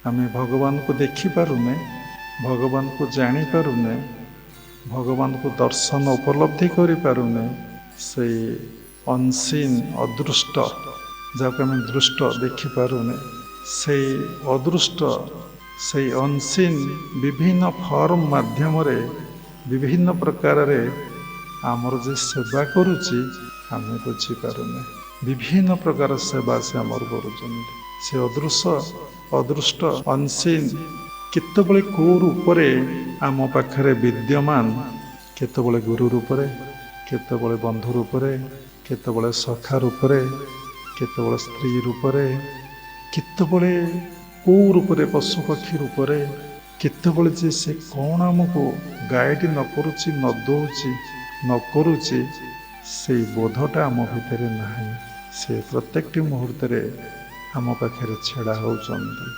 ଆମେ ଭଗବାନଙ୍କୁ ଦେଖିପାରୁନେ, ଭଗବାନଙ୍କୁ ଜାଣିପାରୁନେ, ଭଗବାନଙ୍କୁ ଦର୍ଶନ ଉପଲବ୍ଧି କରିପାରୁନେ। ସେଇ ଅନସିନ୍ ଅଦୃଷ୍ଟ, ଯାହାକୁ ଆମେ ଦୃଷ୍ଟ ଦେଖିପାରୁନେ, ସେଇ ଅଦୃଷ୍ଟ, ସେଇ ଅନସିନ୍ ବିଭିନ୍ନ ଫର୍ମ ମାଧ୍ୟମରେ ବିଭିନ୍ନ ପ୍ରକାରରେ ଆମର ଯେ ସେବା କରୁଛି ଆମେ ବୁଝିପାରୁନେ। ବିଭିନ୍ନ ପ୍ରକାର ସେବା ସେ ଆମର କରୁଛନ୍ତି। ସେ ଅଦୃଷ୍ଟ ଅନସିନ୍ କେତେବେଳେ କେଉଁ ରୂପରେ ଆମ ପାଖରେ ବିଦ୍ୟମାନ, କେତେବେଳେ ଗୁରୁ ରୂପରେ, କେତେବେଳେ ବନ୍ଧୁ ରୂପରେ, କେତେବେଳେ ସଖା ରୂପରେ, କେତେବେଳେ ସ୍ତ୍ରୀ ରୂପରେ, କେତେବେଳେ କେଉଁ ରୂପରେ ପଶୁପକ୍ଷୀ ରୂପରେ, କେତେବେଳେ ଯେ ସେ କ'ଣ ଆମକୁ ଗାଇଡ଼ ନ କରୁଛି, ନ ଦେଉଛି, ନ କରୁଛି, ସେଇ ବୋଧଟା ଆମ ଭିତରେ ନାହିଁ। ସେ ପ୍ରତ୍ୟେକଟି ମୁହୂର୍ତ୍ତରେ ଆମ ପାଖରେ ଛିଡ଼ା ହେଉଛନ୍ତି।